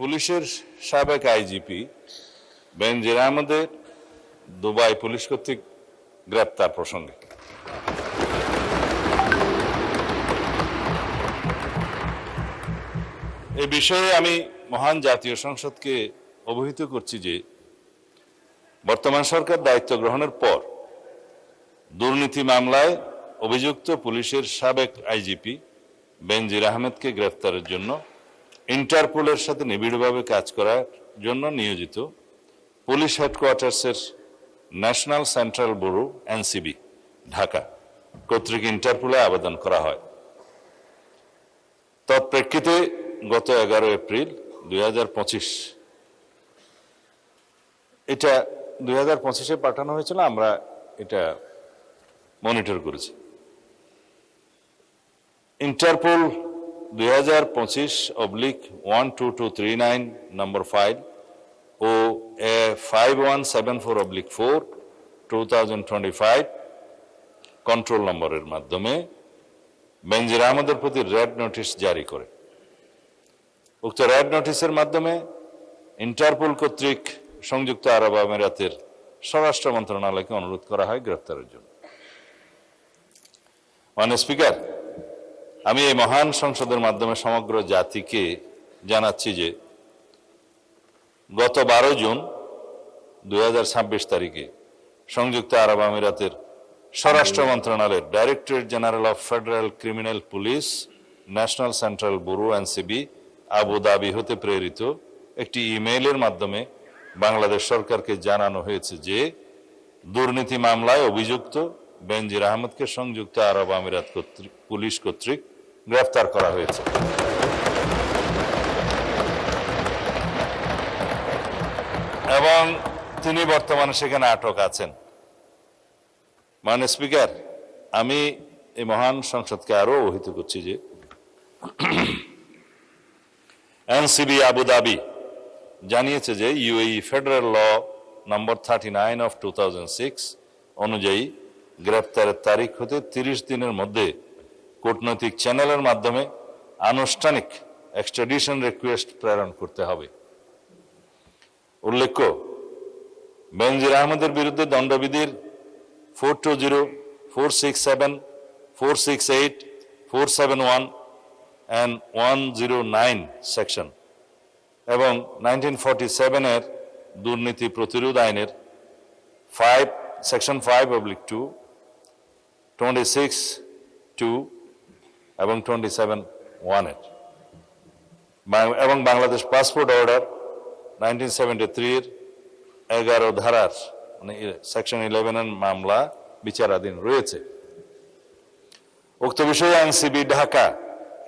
পুলিশের সাবেক আইজিপি বেনজির আহমেদের দুবাই পুলিশ কর্তৃক গ্রেপ্তার প্রসঙ্গে এই বিষয়ে আমি মহান জাতীয় সংসদকে অবহিত করছি যে বর্তমান সরকার দায়িত্ব গ্রহণের পর দুর্নীতি মামলায় অভিযুক্ত পুলিশের সাবেক আইজিপি বেনজির আহমেদকে গ্রেফতারের জন্য ইন্টারপোলের সাথে নিবিড়ভাবে কাজ করার জন্য নিয়োজিত পুলিশ হেডকোয়ার্টার্সের National central bureau NCB Dhaka কর্তৃক ইন্টারপোলে আবেদন করা হয়। তৎপ্রেক্ষিতে গত 11 এপ্রিল 2025 এটা 2025-এ পাঠানো হয়েছিল, আমরা এটা মনিটর করেছি। ইন্টারপোল 2025/12239 নম্বর ফাইল ও 5174/4 2025 কন্ট্রোল নম্বরের মাধ্যমে বেনজির আহমেদের প্রতি রেড নোটিশ জারি করে। উক্ত রেড নোটিশের মাধ্যমে ইন্টারপোল কর্তৃক সংযুক্ত আরব আমিরাতের স্বরাষ্ট্র মন্ত্রণালয়কে অনুরোধ করা হয় গ্রেফতারের জন্য। মাননীয় স্পিকার, আমি এই মহান সংসদের মাধ্যমে সমগ্র জাতিকে জানাচ্ছি যে গত 12 জুন 2026 তারিখে সংযুক্ত আরব আমিরাতের স্বরাষ্ট্র মন্ত্রণালয়ের directorate general of federal criminal police national central bureau NCB Abu Dhabi হতে প্রেরিত একটি ইমেইলের মাধ্যমে বাংলাদেশ সরকারকে জানানো হয়েছে যে দুর্নীতি মামলায় অভিযুক্ত বেনজির আহমেদকে সংযুক্ত আরব আমিরাত পুলিশ কর্তৃক গ্রেফতার করা হয়েছে এবং তিনি বর্তমানে সেখানে আটক আছেন। মাননীয় স্পিকার, আমি এই মহান সংসদকে আরো অবহিত করছি যে এনসিবি আবুধাবি জানিয়েছে যে ইউএই ফেডারেল ল নম্বর 39/2006 অনুযায়ী গ্রেফতারের তারিখ হতে 30 দিনের মধ্যে কূটনৈতিক চ্যানেলের মাধ্যমে আনুষ্ঠানিক এক্সট্রাডিশন রিকোয়েস্ট প্রেরণ করতে হবে। উল্লেখ্য, বেনজির আহমেদের বিরুদ্ধে দণ্ডবিধির 420, 467, 468, 471 and 109 সেকশন এবং 1947-এর দুর্নীতি প্রতিরোধ আইনের সেকশন 5/2, 26(2) এবং 27(1) এবং বাংলাদেশ পাসপোর্ট অর্ডার 1973-এর 11 ধারার মানে সেকশন 11-এর মামলা বিচারাধীন রয়েছে। উক্ত বিষয়ে এনসিবি ঢাকা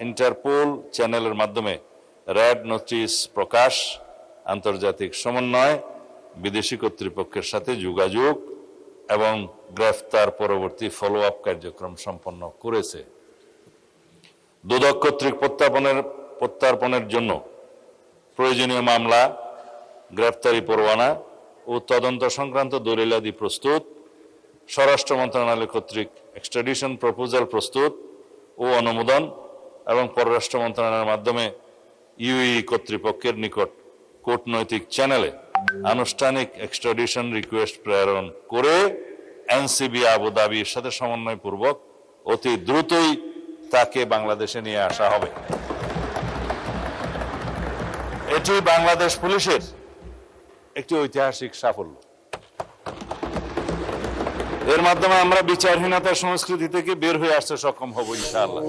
ইন্টারপোল চ্যানেলের মাধ্যমে রেড নোটিশ প্রকাশ, আন্তর্জাতিক সমন্বয়, বিদেশি কর্তৃপক্ষের সাথে যোগাযোগ এবং গ্রেফতার পরবর্তী ফলো আপ কার্যক্রম সম্পন্ন করেছে। দুদক কর্তৃক প্রত্যার্পণের জন্য প্রয়োজনীয় মামলা, গ্রেফতারি পরোয়ানা ও তদন্ত সংক্রান্ত দলিলাদি প্রস্তুত, স্বরাষ্ট্র মন্ত্রণালয় কর্তৃক এক্সট্রাডিশন প্রপোজাল প্রস্তুত ও অনুমোদন এবং পররাষ্ট্র মন্ত্রণালয়ের মাধ্যমে ইউএই কর্তৃপক্ষের নিকট কূটনৈতিক চ্যানেলে আনুষ্ঠানিক এক্সট্রাডিশন রিকোয়েস্ট প্রেরণ করে এনসিবি আবুধাবির সাথে সমন্বয়পূর্বক অতি দ্রুতই তাকে বাংলাদেশে নিয়ে আসা হবে। এটি বাংলাদেশ পুলিশের একটি ঐতিহাসিক সাফল্য। এর মাধ্যমে আমরা বিচারহীনতার সংস্কৃতি থেকে বের হয়ে আসতে সক্ষম হব ইনশাআল্লাহ।